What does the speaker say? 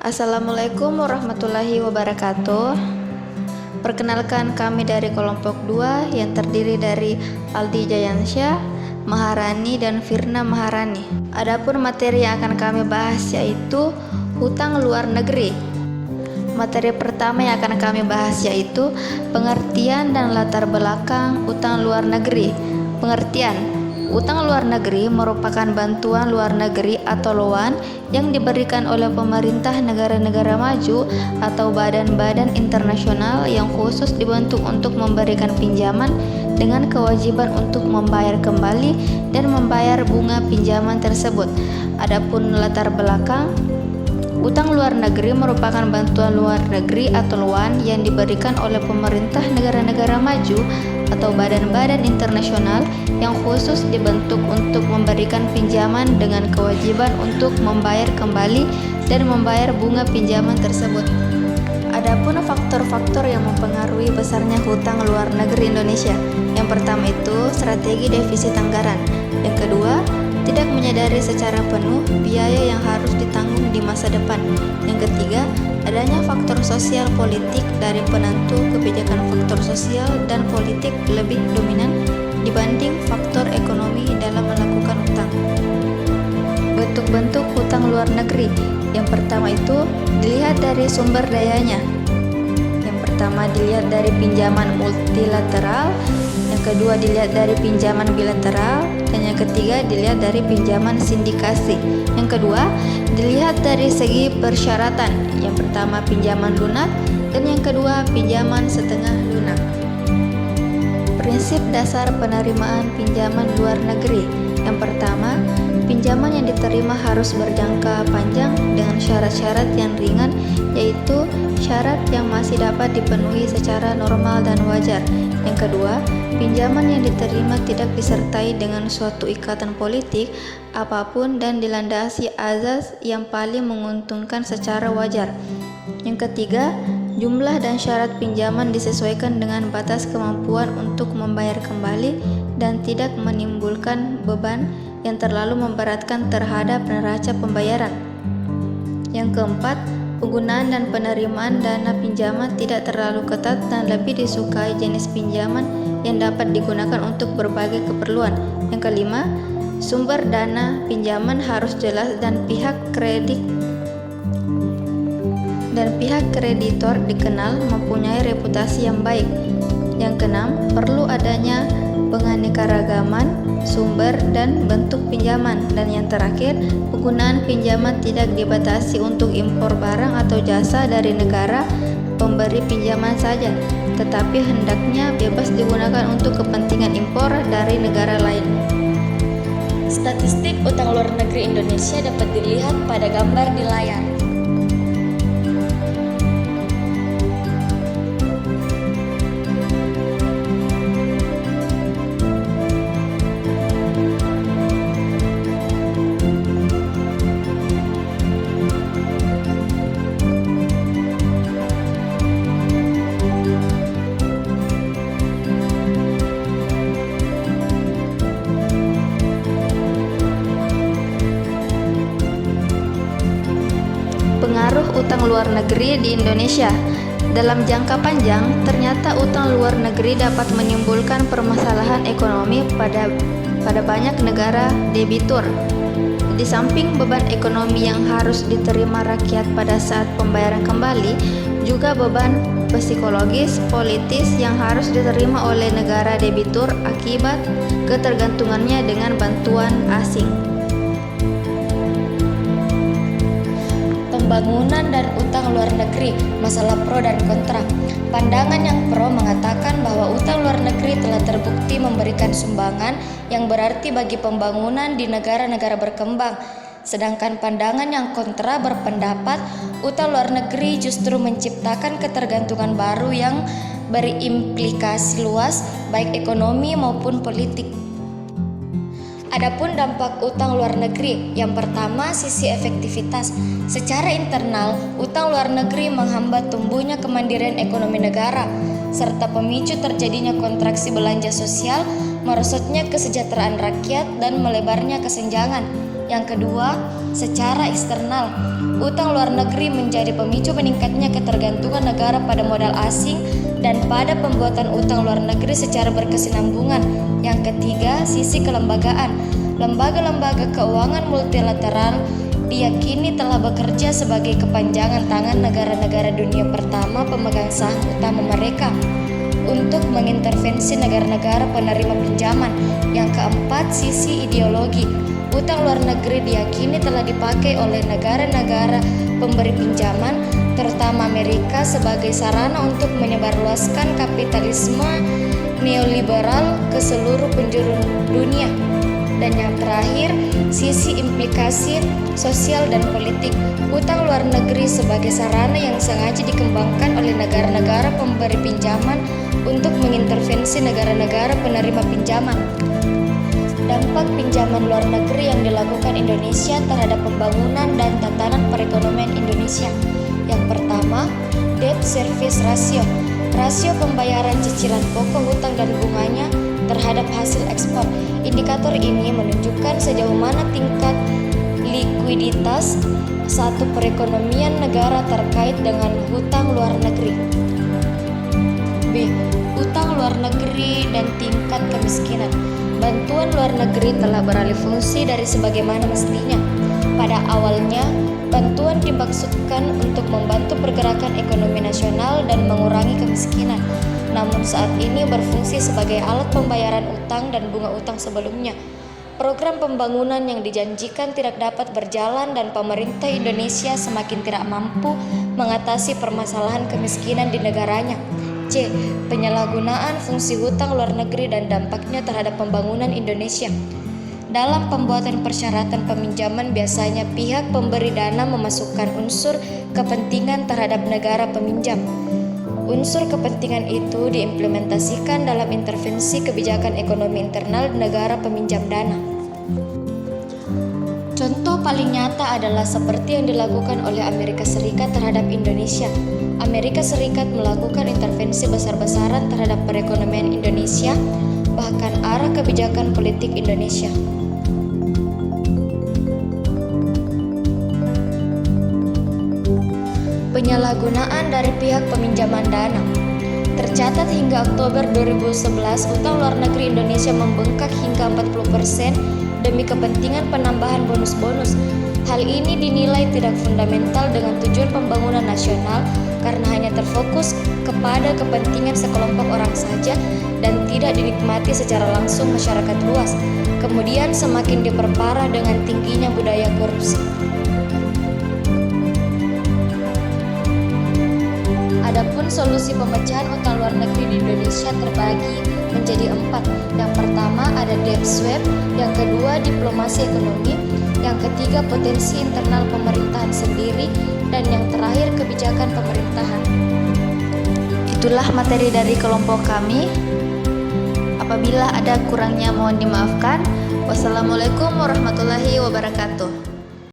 Assalamualaikum warahmatullahi wabarakatuh. Perkenalkan, kami dari kelompok 2 yang terdiri dari Aldi Jayansyah, Maharani, dan Firna Maharani. Adapun materi yang akan kami bahas yaitu hutang luar negeri. Materi pertama yang akan kami bahas yaitu pengertian dan latar belakang hutang luar negeri. Pengertian: utang luar negeri merupakan bantuan luar negeri atau loan yang diberikan oleh pemerintah negara-negara maju atau badan-badan internasional yang khusus dibentuk untuk memberikan pinjaman dengan kewajiban untuk membayar kembali dan membayar bunga pinjaman tersebut. Adapun latar belakang, utang luar negeri merupakan bantuan luar negeri atau loan yang diberikan oleh pemerintah negara-negara maju atau badan-badan internasional yang khusus dibentuk untuk memberikan pinjaman dengan kewajiban untuk membayar kembali dan membayar bunga pinjaman tersebut. Adapun faktor-faktor yang mempengaruhi besarnya hutang luar negeri Indonesia. Yang pertama itu strategi defisit anggaran. Yang kedua, tidak menyadari secara penuh biaya yang harus ditanggung di masa depan. Yang ketiga, adanya faktor sosial politik dari penentu kebijakan. Faktor sosial dan politik lebih dominan dibanding faktor ekonomi dalam melakukan utang. Bentuk-bentuk hutang luar negeri. Yang pertama itu dilihat dari sumber dayanya. Yang pertama dilihat dari pinjaman multilateral, yang kedua dilihat dari pinjaman bilateral, dan yang ketiga dilihat dari pinjaman sindikasi. Yang kedua dilihat dari segi persyaratan. Yang pertama pinjaman lunak, dan yang kedua pinjaman setengah lunak. Prinsip dasar penerimaan pinjaman luar negeri. Yang pertama, pinjaman yang diterima harus berjangka panjang dengan syarat-syarat yang ringan, yaitu syarat yang masih dapat dipenuhi secara normal dan wajar. Yang kedua, pinjaman yang diterima tidak disertai dengan suatu ikatan politik apapun dan dilandasi azas yang paling menguntungkan secara wajar. Yang ketiga, jumlah dan syarat pinjaman disesuaikan dengan batas kemampuan untuk membayar kembali dan tidak menimbulkan beban yang terlalu memberatkan terhadap neraca pembayaran. Yang keempat, penggunaan dan penerimaan dana pinjaman tidak terlalu ketat dan lebih disukai jenis pinjaman yang dapat digunakan untuk berbagai keperluan. Yang kelima, sumber dana pinjaman harus jelas dan pihak kreditor dikenal mempunyai reputasi yang baik. Yang keenam, perlu adanya penganekaragaman sumber dan bentuk pinjaman. Dan yang terakhir, penggunaan pinjaman tidak dibatasi untuk impor barang atau jasa dari negara pemberi pinjaman saja, tetapi hendaknya bebas digunakan untuk kepentingan impor dari negara lain. Statistik utang luar negeri Indonesia dapat dilihat pada gambar di layar. Pengaruh utang luar negeri di Indonesia. Dalam jangka panjang, ternyata utang luar negeri dapat menimbulkan permasalahan ekonomi pada banyak negara debitur. Di samping beban ekonomi yang harus diterima rakyat pada saat pembayaran kembali, juga beban psikologis, politis yang harus diterima oleh negara debitur akibat ketergantungannya dengan bantuan asing. Pembangunan dan utang luar negeri, masalah pro dan kontra. Pandangan yang pro mengatakan bahwa utang luar negeri telah terbukti memberikan sumbangan yang berarti bagi pembangunan di negara-negara berkembang. Sedangkan pandangan yang kontra berpendapat utang luar negeri justru menciptakan ketergantungan baru yang berimplikasi luas baik ekonomi maupun politik. Adapun dampak utang luar negeri, yang pertama sisi efektivitas. Secara internal, utang luar negeri menghambat tumbuhnya kemandirian ekonomi negara, serta pemicu terjadinya kontraksi belanja sosial, merosotnya kesejahteraan rakyat, dan melebarnya kesenjangan. Yang kedua, secara eksternal, utang luar negeri menjadi pemicu meningkatnya ketergantungan negara pada modal asing dan pada pembuatan utang luar negeri secara berkesinambungan. Yang ketiga, sisi kelembagaan. Lembaga-lembaga keuangan multilateral diyakini telah bekerja sebagai kepanjangan tangan negara-negara dunia pertama pemegang saham utama mereka untuk mengintervensi negara-negara penerima pinjaman. Yang keempat, sisi ideologi. Utang luar negeri diyakini telah dipakai oleh negara-negara pemberi pinjaman, terutama Amerika, sebagai sarana untuk menyebarluaskan kapitalisme neoliberal ke seluruh penjuru dunia. Dan yang terakhir, sisi implikasi sosial dan politik. Utang luar negeri sebagai sarana yang sengaja dikembangkan oleh negara-negara pemberi pinjaman untuk mengintervensi negara-negara penerima pinjaman. Dampak pinjaman luar negeri yang dilakukan Indonesia terhadap pembangunan dan tatanan perekonomian Indonesia. Yang pertama, debt service ratio. Rasio pembayaran cicilan pokok hutang dan bunganya terhadap hasil ekspor. Indikator ini menunjukkan sejauh mana tingkat likuiditas satu perekonomian negara terkait dengan hutang luar negeri. B. Utang luar negeri dan tingkat kemiskinan. Bantuan luar negeri telah beralih fungsi dari sebagaimana mestinya. Pada awalnya, bantuan dimaksudkan untuk membantu pergerakan ekonomi nasional dan mengurangi kemiskinan. Namun saat ini berfungsi sebagai alat pembayaran utang dan bunga utang sebelumnya. Program pembangunan yang dijanjikan tidak dapat berjalan dan pemerintah Indonesia semakin tidak mampu mengatasi permasalahan kemiskinan di negaranya. C. Penyalahgunaan fungsi hutang luar negeri dan dampaknya terhadap pembangunan Indonesia. Dalam pembuatan persyaratan peminjaman, biasanya pihak pemberi dana memasukkan unsur kepentingan terhadap negara peminjam. Unsur kepentingan itu diimplementasikan dalam intervensi kebijakan ekonomi internal negara peminjam dana. Contoh paling nyata adalah seperti yang dilakukan oleh Amerika Serikat terhadap Indonesia. Amerika Serikat melakukan intervensi besar-besaran terhadap perekonomian Indonesia, bahkan arah kebijakan politik Indonesia. Penyalahgunaan dari pihak peminjaman dana. Tercatat hingga Oktober 2011, utang luar negeri Indonesia membengkak hingga 40% demi kepentingan penambahan bonus-bonus. Hal ini dinilai tidak fundamental dengan tujuan pembangunan nasional karena hanya terfokus kepada kepentingan sekelompok orang saja dan tidak dinikmati secara langsung masyarakat luas. Kemudian semakin diperparah dengan tingginya budaya korupsi. Adapun solusi pemecahan utang luar negeri di Indonesia terbagi menjadi 4. Yang pertama ada debt swap, yang kedua diplomasi ekonomi, yang ketiga potensi internal pemerintahan sendiri, dan yang terakhir kebijakan pemerintahan. Itulah materi dari kelompok kami. Apabila ada kurangnya mohon dimaafkan. Wassalamualaikum warahmatullahi wabarakatuh.